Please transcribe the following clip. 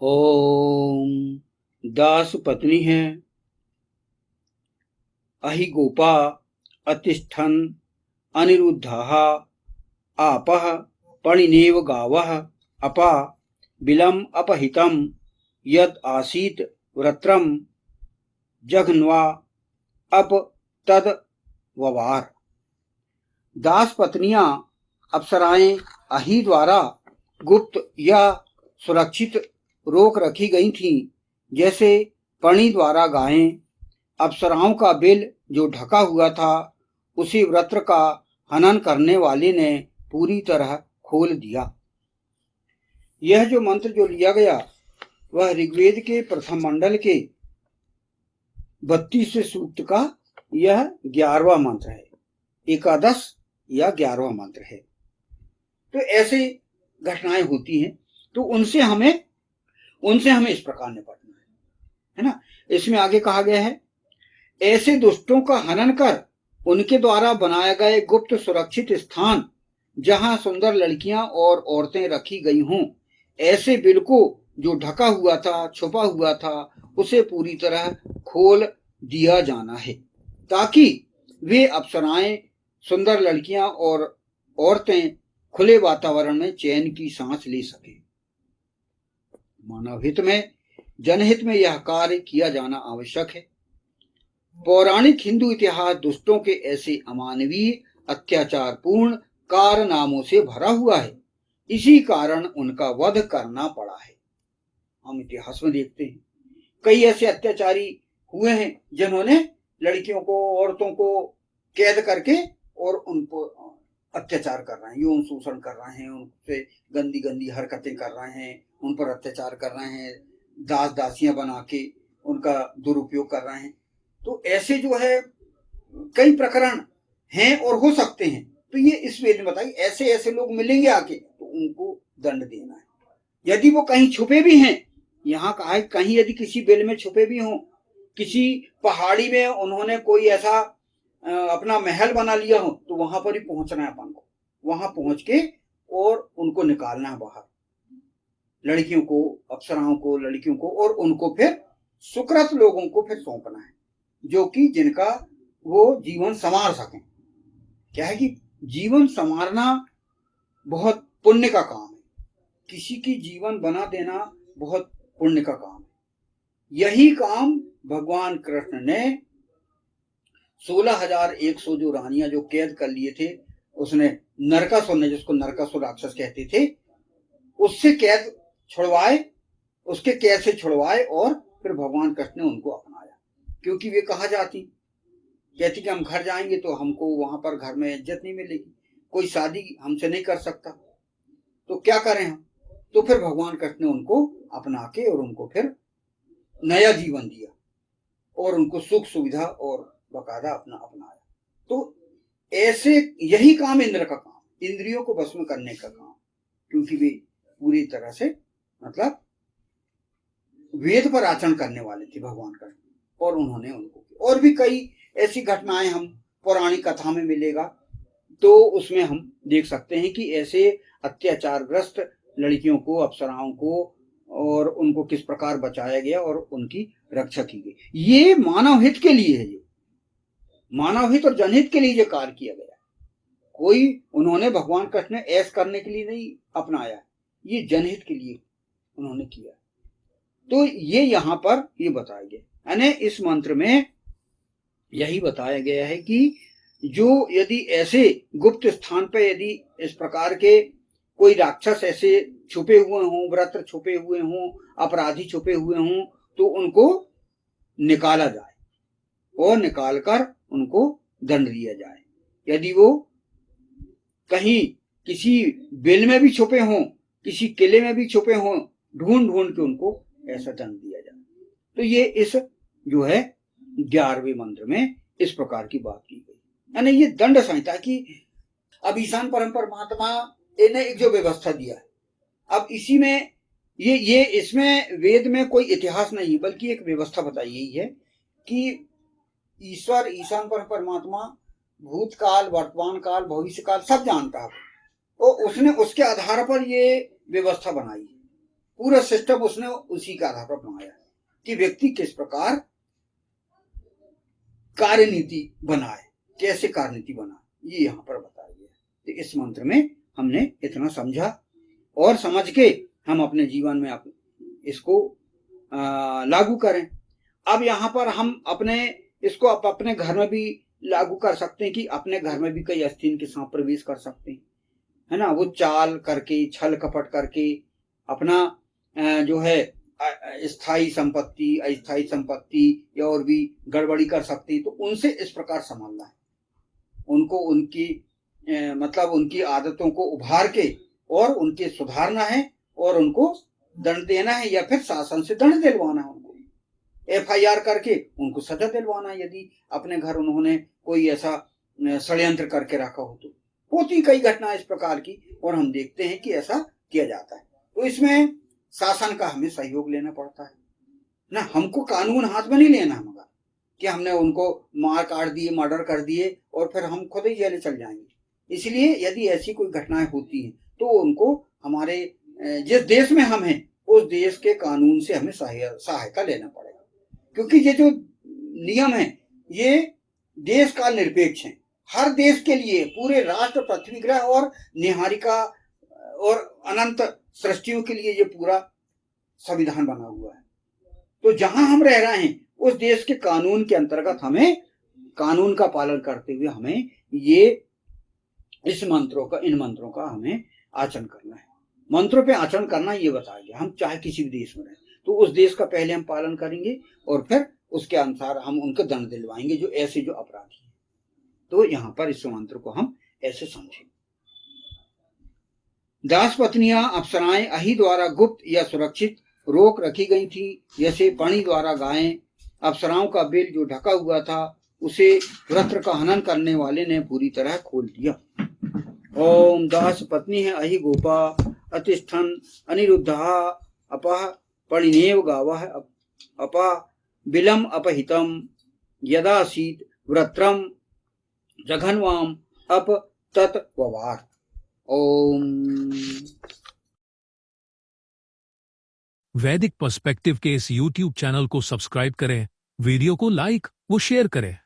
ओम। दास पत्नी है। अहि गोपा अतिष्ठन् अनिरुद्धः आपः पणिनेव गावः अपा बिलम् अपहितं यद् आसीत् वृत्रं जघन्वा अप तद ववार। दास पत्नियां अप्सराएं अहि द्वारा गुप्त या सुरक्षित रोक रखी गई थीं, जैसे पणि द्वारा गायें। अप्सराओं का बिल जो ढका हुआ था, उसी वृत्र का हनन करने वाले ने पूरी तरह खोल दिया। यह जो मंत्र जो लिया गया वह ऋग्वेद के प्रथम मंडल के 32वें सूक्त का यह 11वां मंत्र है, एकादश या 11वां मंत्र है। तो ऐसे घटनाएं होती हैं, तो उनसे हमें इस प्रकार निपटना है ना। इसमें आगे कहा गया है, ऐसे दुष्टों का हनन कर उनके द्वारा बनाए गए गुप्त सुरक्षित स्थान जहां सुंदर लड़कियां और औरतें रखी गई हों, ऐसे बिल को जो ढका हुआ था, छुपा हुआ था, उसे पूरी तरह खोल दिया जाना है, ताकि वे अप्सराएं, सुंदर लड़कियां और औरतें खुले वातावरण में चैन की सांस ले सकें। मानव हित में, जनहित में यह कार्य किया जाना आवश्यक है। पौराणिक हिंदू इतिहास दुष्टों के ऐसे अमानवीय अत्याचारपूर्ण कारनामों से भरा हुआ है। इसी कारण उनका वध करना पड़ा है। हम इतिहास में देखते हैं कई ऐसे अत्याचारी हुए हैं जिन्होंने लड़कियों को, औरतों को कैद करके और उनको अत्याचार कर रहे हैं, यौन शोषण कर रहे हैं, उनसे गंदी गंदी हरकतें कर रहे हैं, उन पर अत्याचार कर रहे हैं, दास दासियां बना के उनका दुरुपयोग कर रहे हैं। तो ऐसे जो है कई प्रकरण हैं और हो सकते हैं। तो ये इस वेद में बताइए, ऐसे ऐसे लोग मिलेंगे आके तो उनको दंड देना है। यदि वो कहीं छुपे भी हैं, यहाँ कहा है कहीं यदि किसी बिल में छुपे भी हों, किसी पहाड़ी में उन्होंने कोई ऐसा अपना महल बना लिया हो, तो वहां पर ही पहुंचना है अपन को, वहां पहुंच के और उनको निकालना है बाहर, लड़कियों को, अप्सराओं को, लड़कियों को, और उनको फिर सुकृत लोगों को फिर सौंपना है, जो कि जिनका वो जीवन संवार सकें। क्या है कि जीवन संवारना बहुत पुण्य का काम है, किसी की जीवन बना देना बहुत पुण्य का काम है। यही काम भगवान कृष्ण ने 16,100 जो रानियां जो कैद कर लिए थे, उसने नरकासुर ने, जिसको नरकासुर राक्षस कहते थे, उससे कैद छुड़वाए, उसके कैद से छुड़वाए और फिर भगवान कृष्ण ने उनको अपनाया। क्योंकि वे कहा जाती, कहती कि हम घर जाएंगे तो हमको वहां पर घर में इज्जत नहीं मिलेगी, कोई शादी हमसे नहीं कर सकता, तो क्या करें हम। तो फिर भगवान कृष्ण ने उनको अपना के और उनको फिर नया जीवन दिया और उनको सुख सुविधा और बकायदा अपनाया। तो ऐसे यही काम इंद्र का काम, इंद्रियों को भस्म करने का काम, क्योंकि वे पूरी तरह से मतलब वेद पर आचरण करने वाले थे भगवान कृष्ण, और उन्होंने उनको, और भी कई ऐसी घटनाएं हम पौराणिक कथा में मिलेगा, तो उसमें हम देख सकते हैं कि ऐसे अत्याचारग्रस्त लड़कियों को, अप्सराओं को, और उनको किस प्रकार बचाया गया और उनकी रक्षा की गई। ये मानव हित के लिए है, ये मानव हित और जनहित के लिए ये कार्य किया गया। कोई उन्होंने भगवान कृष्ण ने ऐश करने के लिए नहीं अपनाया, ये जनहित के लिए उन्होंने किया। तो ये यहाँ पर ये बताया गया, यानी इस मंत्र में यही बताया गया है कि जो यदि ऐसे गुप्त स्थान पर यदि इस प्रकार के कोई राक्षस ऐसे छुपे हुए हों, व्रत छुपे हुए हों, अपराधी छुपे हुए हों, तो उनको निकाला जाए और निकालकर उनको दंड दिया जाए। यदि वो कहीं किसी बिल में भी छुपे हों, किसी किले में भी छुपे हों, ढूंढ ढूंढ के उनको ऐसा दंड दिया जाए। तो ये इस जो है 11वें मंत्र में इस प्रकार की बात की गई, यानी ये दंड संहिता की। अब ईशान परम परमात्मा ने एक जो व्यवस्था दिया है, अब इसी में ये इसमें वेद में कोई इतिहास नहीं, बल्कि एक व्यवस्था बताई गई है कि ईश्वर, ईशान परम परमात्मा भूतकाल, वर्तमान काल, भविष्य काल सब जानता है, और उसने उसके आधार पर ये व्यवस्था बनाई है। पूरा सिस्टम उसने उसी के आधार पर बनाया कि व्यक्ति किस प्रकार कार्यनीति बनाए, कैसे कार्यनीति बनाए, ये यहाँ पर बताया गया। तो इस मंत्र में हमने इतना समझा और समझ के हम अपने जीवन में इसको लागू करें। अब यहाँ पर हम इसको अपने घर में भी लागू कर सकते हैं कि अपने घर में भी कई आस्तीन के सांप प्रवेश कर सकते हैं, है ना। वो चाल करके, छल कपट करके अपना जो है स्थायी संपत्ति, अस्थायी संपत्ति या और भी गड़बड़ी कर सकती है। तो उनसे इस प्रकार संभालना है, उनको उनकी मतलब उनकी आदतों को उभार के और उनके सुधारना है और उनको दंड देना है या फिर शासन से दंड दिलवाना है, उनको FIR करके उनको सजा दिलवाना है यदि अपने घर उन्होंने कोई ऐसा षड्यंत्र करके रखा हो। तो होती कई घटनाएं इस प्रकार की और हम देखते हैं कि ऐसा किया जाता है। तो इसमें शासन का हमें सहयोग लेना पड़ता है ना, हमको कानून हाथ में नहीं लेना, मगर कि हमने उनको मार काट दिए, मर्डर कर दिए और फिर हम खुद ही जेल चल जाएंगे। इसलिए यदि ऐसी कोई घटनाएं होती हैं तो उनको हमारे जिस देश में हम हैं उस देश के कानून से हमें सहायता लेना पड़ेगा, क्योंकि ये जो नियम है ये देश काल निरपेक्ष है, हर देश के लिए, पूरे राष्ट्र, पृथ्वी ग्रह और निहारिका और अनंत सृष्टियों के लिए ये पूरा संविधान बना हुआ है। तो जहां हम रह रहे हैं उस देश के कानून के अंतर्गत हमें कानून का पालन करते हुए हमें इन मंत्रों का हमें आचरण करना है। मंत्रों पे आचरण करना ये बताया गया। हम चाहे किसी भी देश में रहें तो उस देश का पहले हम पालन करेंगे और फिर उसके अनुसार हम उनको दंड दिलवाएंगे जो ऐसे जो अपराधी हैं। तो यहाँ पर इस मंत्र को हम ऐसे समझें। दास पत्नियां अप्सराएं अहि द्वारा गुप्त या सुरक्षित रोक रखी गई थी, जैसे पानी द्वारा गायें। अप्सराओं का बिल जो ढका हुआ था उसे वृत्र का हनन करने वाले ने पूरी तरह खोल दिया। ओम दास पत्नी है अहि गोपा अतिष्ठन अनिरुद्धा अपह परिणेव गावः अपा बिलम अपहितम यदासीत वृत्रम जघन्वाम अप तत्ववार। ओम। वैदिक पर्सपेक्टिव के इस YouTube चैनल को सब्सक्राइब करें, वीडियो को लाइक व शेयर करें।